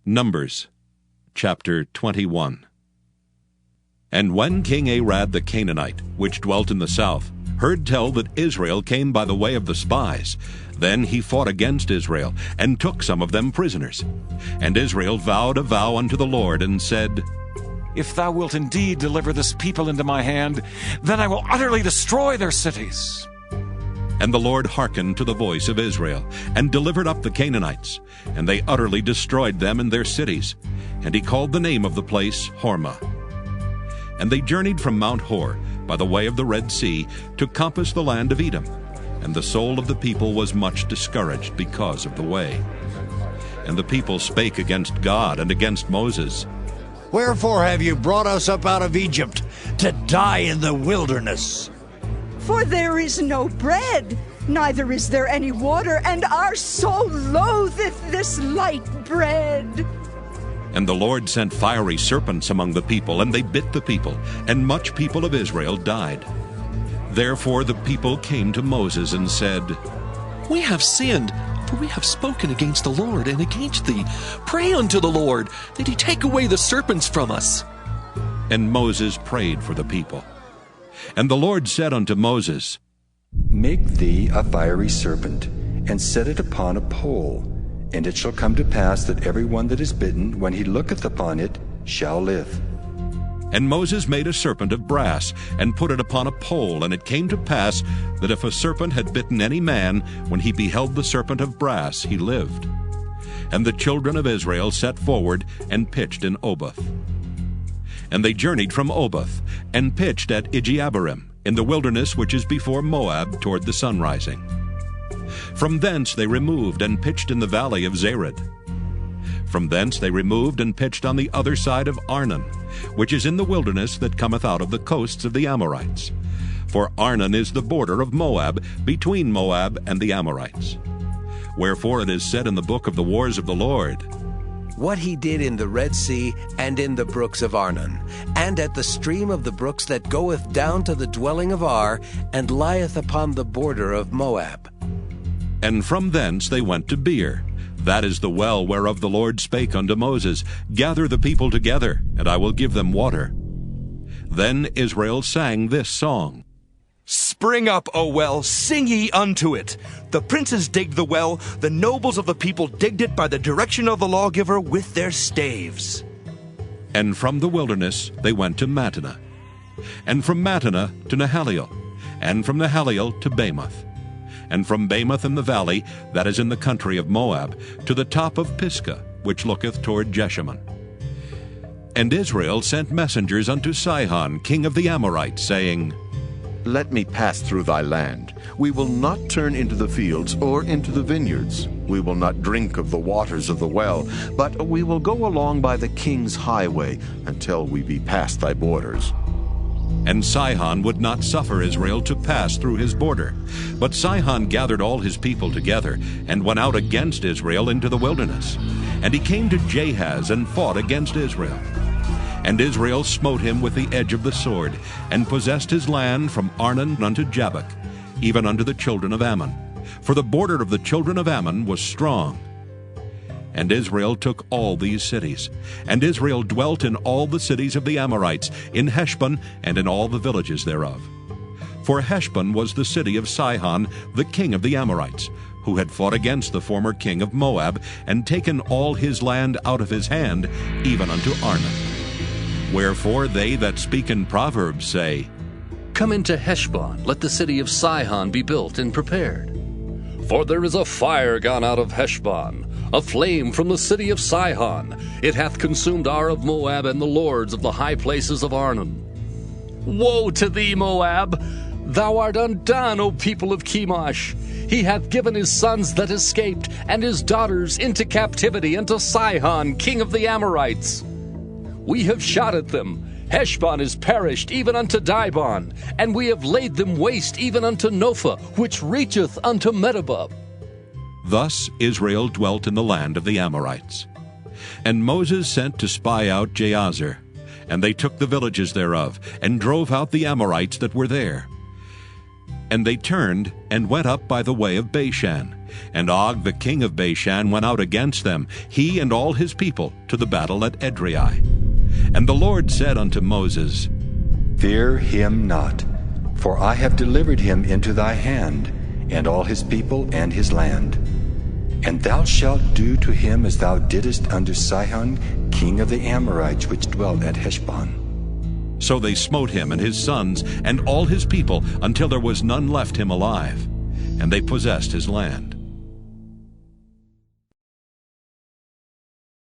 Numbers, chapter 21. And when King Arad the Canaanite, which dwelt in the south, heard tell that Israel came by the way of the spies, then he fought against Israel, and took some of them prisoners. And Israel vowed a vow unto the Lord, and said, If thou wilt indeed deliver this people into my hand, then I will utterly destroy their cities. And the Lord hearkened to the voice of Israel, and delivered up the Canaanites, and they utterly destroyed them and their cities. And he called the name of the place Hormah. And they journeyed from Mount Hor by the way of the Red Sea to compass the land of Edom. And the soul of the people was much discouraged because of the way. And the people spake against God and against Moses. Wherefore have you brought us up out of Egypt to die in the wilderness? For there is no bread, neither is there any water, and our soul loatheth this light bread. And the Lord sent fiery serpents among the people, and they bit the people, and much people of Israel died. Therefore the people came to Moses and said, We have sinned, for we have spoken against the Lord and against thee. Pray unto the Lord, that he take away the serpents from us. And Moses prayed for the people. And the Lord said unto Moses, Make thee a fiery serpent, and set it upon a pole. And it shall come to pass that every one that is bitten, when he looketh upon it, shall live. And Moses made a serpent of brass, and put it upon a pole. And it came to pass that if a serpent had bitten any man, when he beheld the serpent of brass, he lived. And the children of Israel set forward, and pitched in Oboth. And they journeyed from Oboth, and pitched at Ijeabarim, in the wilderness which is before Moab, toward the sunrising. From thence they removed, and pitched in the valley of Zered. From thence they removed, and pitched on the other side of Arnon, which is in the wilderness that cometh out of the coasts of the Amorites. For Arnon is the border of Moab, between Moab and the Amorites. Wherefore it is said in the book of the wars of the Lord, What he did in the Red Sea, and in the brooks of Arnon, and at the stream of the brooks that goeth down to the dwelling of Ar, and lieth upon the border of Moab. And from thence they went to Beer. That is the well whereof the Lord spake unto Moses, Gather the people together, and I will give them water. Then Israel sang this song, Spring up, O well, sing ye unto it. The princes digged the well, the nobles of the people digged it by the direction of the lawgiver with their staves. And from the wilderness they went to Mattanah, and from Mattanah to Nahaliel, and from Nahaliel to Bamoth, and from Bamoth in the valley, that is in the country of Moab, to the top of Pisgah, which looketh toward Jeshimon. And Israel sent messengers unto Sihon, king of the Amorites, saying, Let me pass through thy land. We will not turn into the fields or into the vineyards. We will not drink of the waters of the well, but we will go along by the king's highway until we be past thy borders. And Sihon would not suffer Israel to pass through his border. But Sihon gathered all his people together, and went out against Israel into the wilderness. And he came to Jahaz, and fought against Israel. And Israel smote him with the edge of the sword, and possessed his land from Arnon unto Jabbok, even unto the children of Ammon. For the border of the children of Ammon was strong. And Israel took all these cities. And Israel dwelt in all the cities of the Amorites, in Heshbon, and in all the villages thereof. For Heshbon was the city of Sihon, the king of the Amorites, who had fought against the former king of Moab, and taken all his land out of his hand, even unto Arnon. Wherefore they that speak in Proverbs say, Come into Heshbon, let the city of Sihon be built and prepared. For there is a fire gone out of Heshbon, a flame from the city of Sihon. It hath consumed Ar of Moab and the lords of the high places of Arnon. Woe to thee, Moab! Thou art undone, O people of Chemosh! He hath given his sons that escaped, and his daughters into captivity unto Sihon, king of the Amorites. We have shot at them. Heshbon is perished even unto Dibon, and we have laid them waste even unto Nophah, which reacheth unto Medeba. Thus Israel dwelt in the land of the Amorites. And Moses sent to spy out Jazer, and they took the villages thereof, and drove out the Amorites that were there. And they turned, and went up by the way of Bashan, And Og the king of Bashan went out against them, he and all his people, to the battle at Edrei. And the Lord said unto Moses, Fear him not, for I have delivered him into thy hand, and all his people and his land. And thou shalt do to him as thou didst unto Sihon, king of the Amorites, which dwelt at Heshbon. So they smote him and his sons and all his people, until there was none left him alive. And they possessed his land.